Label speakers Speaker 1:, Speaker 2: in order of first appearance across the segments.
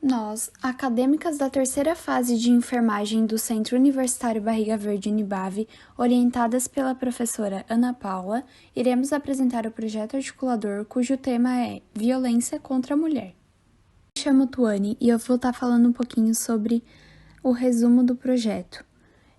Speaker 1: Nós, acadêmicas da terceira fase de enfermagem do Centro Universitário Barriga Verde Unibave, orientadas pela professora Ana Paula, iremos apresentar o projeto articulador cujo tema é Violência contra a Mulher. Me chamo Tuane e eu vou estar falando um pouquinho sobre o resumo do projeto.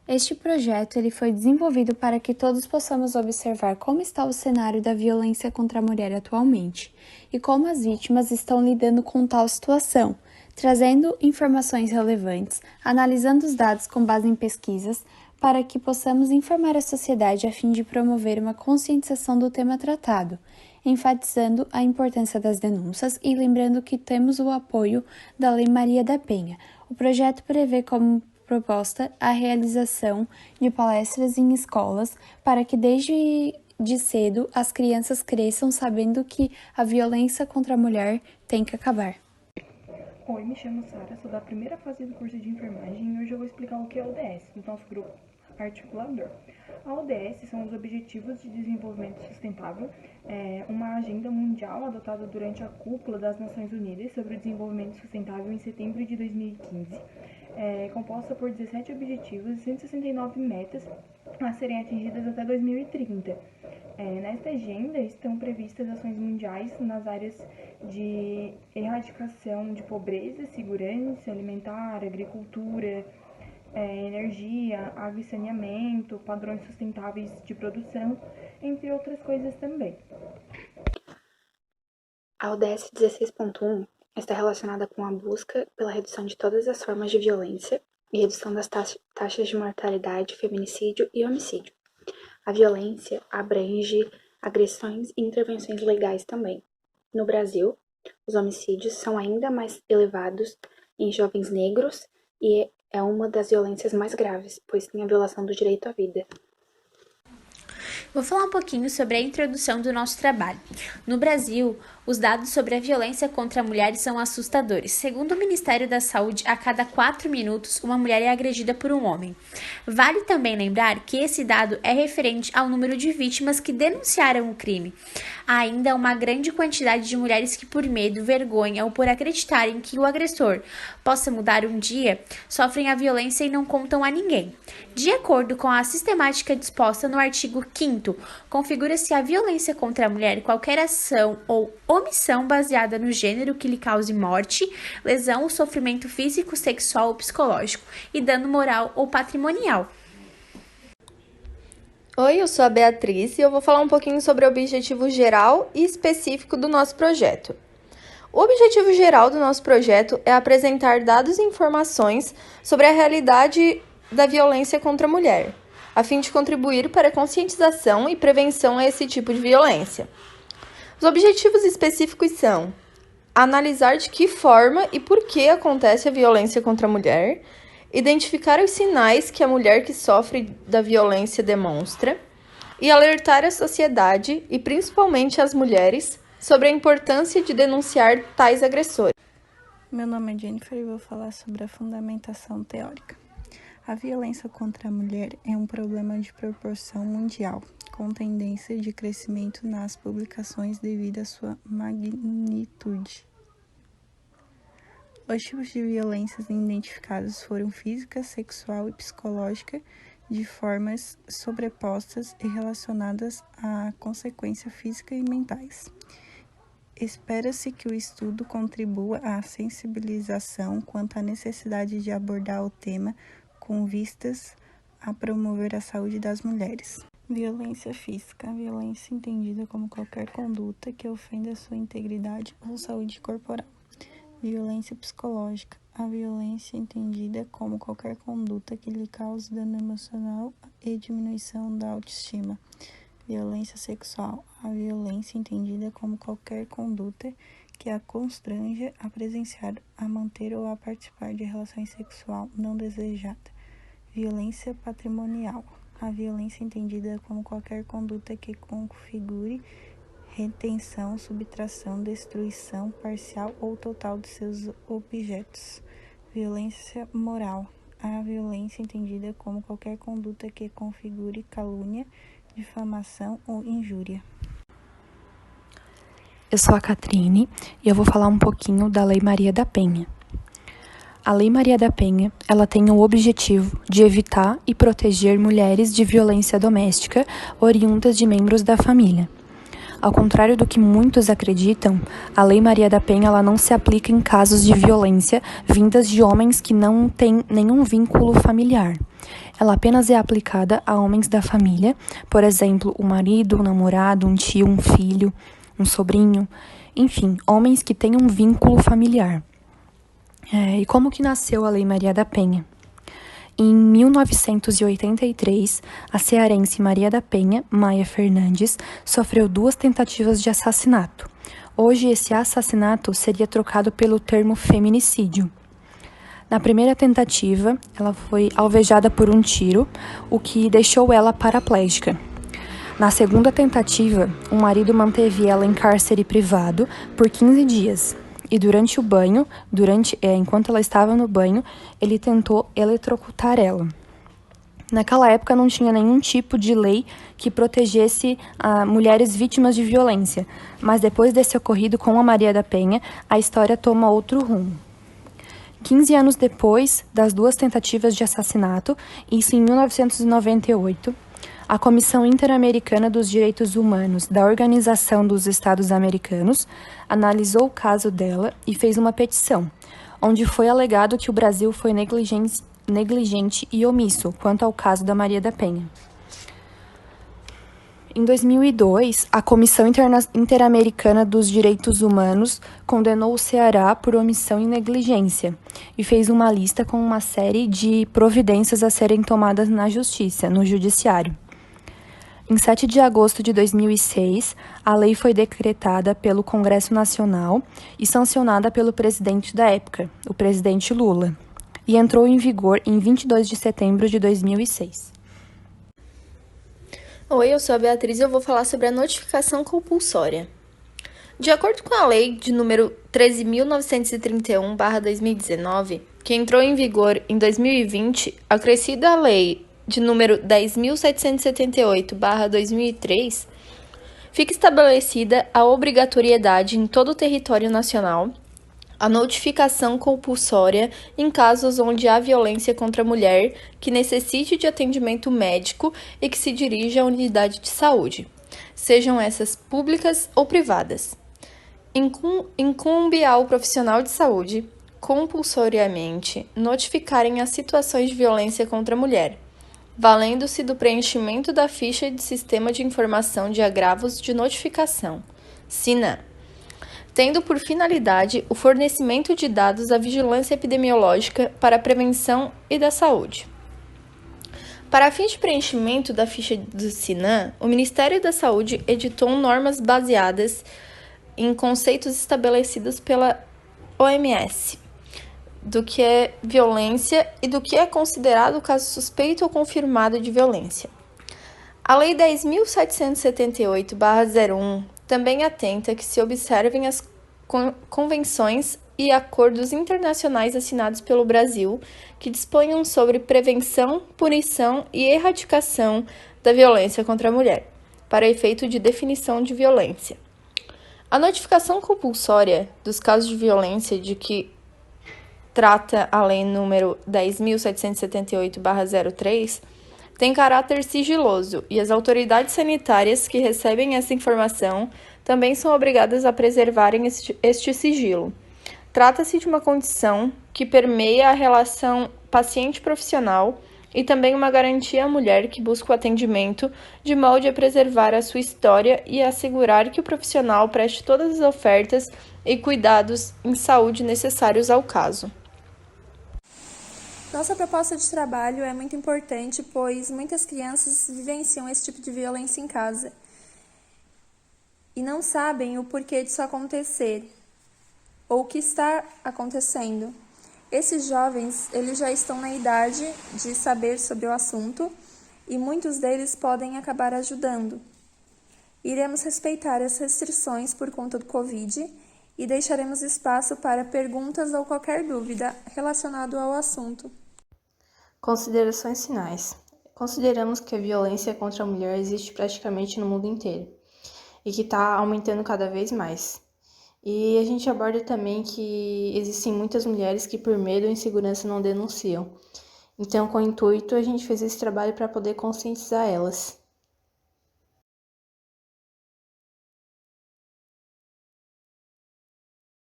Speaker 1: Este projeto ele foi desenvolvido para que todos possamos observar como está o cenário da violência contra a mulher atualmente e como as vítimas estão lidando com tal situação, trazendo informações relevantes, analisando os dados com base em pesquisas, para que possamos informar a sociedade a fim de promover uma conscientização do tema tratado, enfatizando a importância das denúncias e lembrando que temos o apoio da Lei Maria da Penha. O projeto prevê como proposta a realização de palestras em escolas para que desde cedo as crianças cresçam sabendo que a violência contra a mulher tem que acabar.
Speaker 2: Oi, me chamo Sara, sou da primeira fase do curso de enfermagem e hoje eu vou explicar o que é a ODS, o nosso grupo articulador. A ODS são os Objetivos de Desenvolvimento Sustentável, uma agenda mundial adotada durante a cúpula das Nações Unidas sobre o Desenvolvimento Sustentável em setembro de 2015, composta por 17 objetivos e 169 metas a serem atingidas até 2030. Nesta agenda estão previstas ações mundiais nas áreas de erradicação de pobreza, segurança alimentar, agricultura, energia, água e saneamento, padrões sustentáveis de produção, entre outras coisas também.
Speaker 3: A ODS 16.1 está relacionada com a busca pela redução de todas as formas de violência e redução das taxas de mortalidade, feminicídio e homicídio. A violência abrange agressões e intervenções legais também. No Brasil, os homicídios são ainda mais elevados em jovens negros e é uma das violências mais graves, pois tem a violação do direito à vida.
Speaker 4: Vou falar um pouquinho sobre a introdução do nosso trabalho. No Brasil, os dados sobre a violência contra a mulher são assustadores. Segundo o Ministério da Saúde, a cada 4 minutos, uma mulher é agredida por um homem. Vale também lembrar que esse dado é referente ao número de vítimas que denunciaram o crime. Há ainda uma grande quantidade de mulheres que, por medo, vergonha ou por acreditarem que o agressor possa mudar um dia, sofrem a violência e não contam a ninguém. De acordo com a sistemática disposta no artigo 5º, configura-se a violência contra a mulher qualquer ação ou omissão baseada no gênero que lhe cause morte, lesão ou sofrimento físico, sexual ou psicológico e dano moral ou patrimonial.
Speaker 5: Oi, eu sou a Beatriz e eu vou falar um pouquinho sobre o objetivo geral e específico do nosso projeto. O objetivo geral do nosso projeto é apresentar dados e informações sobre a realidade da violência contra a mulher, a fim de contribuir para a conscientização e prevenção a esse tipo de violência. Os objetivos específicos são analisar de que forma e por que acontece a violência contra a mulher, identificar os sinais que a mulher que sofre da violência demonstra e alertar a sociedade, e principalmente as mulheres, sobre a importância de denunciar tais agressores.
Speaker 6: Meu nome é Jennifer e vou falar sobre a fundamentação teórica. A violência contra a mulher é um problema de proporção mundial, com tendência de crescimento nas publicações devido à sua magnitude. Os tipos de violências identificados foram física, sexual e psicológica, de formas sobrepostas e relacionadas à consequência física e mentais. Espera-se que o estudo contribua à sensibilização quanto à necessidade de abordar o tema com vistas a promover a saúde das mulheres. Violência física. A violência entendida como qualquer conduta que ofenda a sua integridade ou saúde corporal. Violência psicológica. A violência entendida como qualquer conduta que lhe cause dano emocional e diminuição da autoestima. Violência sexual. A violência entendida como qualquer conduta que a constranja a presenciar, a manter ou a participar de relações sexual não desejada. Violência patrimonial. A violência entendida como qualquer conduta que configure retenção, subtração, destruição parcial ou total de seus objetos. Violência moral. A violência entendida como qualquer conduta que configure calúnia, difamação ou injúria.
Speaker 7: Eu sou a Catrine e eu vou falar um pouquinho da Lei Maria da Penha. A Lei Maria da Penha, ela tem o objetivo de evitar e proteger mulheres de violência doméstica oriundas de membros da família. Ao contrário do que muitos acreditam, a Lei Maria da Penha ela não se aplica em casos de violência vindas de homens que não têm nenhum vínculo familiar. Ela apenas é aplicada a homens da família, por exemplo, o marido, o namorado, um tio, um filho, um sobrinho, enfim, homens que têm um vínculo familiar. E como que nasceu a Lei Maria da Penha? Em 1983, a cearense Maria da Penha Maia Fernandes sofreu 2 tentativas de assassinato. Hoje, esse assassinato seria trocado pelo termo feminicídio. Na primeira tentativa, ela foi alvejada por um tiro, o que deixou ela paraplégica. Na segunda tentativa, o marido manteve ela em cárcere privado por 15 dias. E durante o banho, enquanto ela estava no banho, ele tentou eletrocutar ela. Naquela época não tinha nenhum tipo de lei que protegesse mulheres vítimas de violência, mas depois desse ocorrido com a Maria da Penha, a história toma outro rumo. 15 anos depois das 2 tentativas de assassinato, isso em 1998, a Comissão Interamericana dos Direitos Humanos da Organização dos Estados Americanos analisou o caso dela e fez uma petição, onde foi alegado que o Brasil foi negligente e omisso quanto ao caso da Maria da Penha. Em 2002, a Comissão Interamericana dos Direitos Humanos condenou o Ceará por omissão e negligência e fez uma lista com uma série de providências a serem tomadas na Justiça, no Judiciário. Em 7 de agosto de 2006, a lei foi decretada pelo Congresso Nacional e sancionada pelo presidente da época, o presidente Lula, e entrou em vigor em 22 de setembro de 2006.
Speaker 5: Oi, eu sou a Beatriz e eu vou falar sobre a notificação compulsória. De acordo com a lei de número 13.931/2019, que entrou em vigor em 2020, acrescida a lei de número 10.778/2003, fica estabelecida a obrigatoriedade em todo o território nacional a notificação compulsória em casos onde há violência contra a mulher que necessite de atendimento médico e que se dirija à unidade de saúde, sejam essas públicas ou privadas. Incumbe ao profissional de saúde, compulsoriamente, notificarem as situações de violência contra a mulher, valendo-se do preenchimento da ficha de Sistema de Informação de Agravos de Notificação, SINAM, tendo por finalidade o fornecimento de dados à vigilância epidemiológica para a prevenção e da saúde. Para fins de preenchimento da ficha do SINAM, o Ministério da Saúde editou normas baseadas em conceitos estabelecidos pela OMS, do que é violência e do que é considerado caso suspeito ou confirmado de violência. A Lei 10.778/01 também atenta que se observem as convenções e acordos internacionais assinados pelo Brasil que disponham sobre prevenção, punição e erradicação da violência contra a mulher, para efeito de definição de violência. A notificação compulsória dos casos de violência de que trata a Lei número 10.778/03, tem caráter sigiloso e as autoridades sanitárias que recebem essa informação também são obrigadas a preservarem este sigilo. Trata-se de uma condição que permeia a relação paciente-profissional e também uma garantia à mulher que busca o atendimento de modo a preservar a sua história e assegurar que o profissional preste todas as ofertas e cuidados em saúde necessários ao caso.
Speaker 8: Nossa proposta de trabalho é muito importante, pois muitas crianças vivenciam esse tipo de violência em casa e não sabem o porquê disso acontecer ou o que está acontecendo. Esses jovens, eles já estão na idade de saber sobre o assunto e muitos deles podem acabar ajudando. Iremos respeitar as restrições por conta do Covid e deixaremos espaço para perguntas ou qualquer dúvida relacionada ao assunto.
Speaker 5: Considerações finais. Consideramos que a violência contra a mulher existe praticamente no mundo inteiro e que está aumentando cada vez mais.
Speaker 9: E a gente aborda também que existem muitas mulheres que por medo ou insegurança não denunciam. Então, com o intuito, a gente fez esse trabalho para poder conscientizar elas.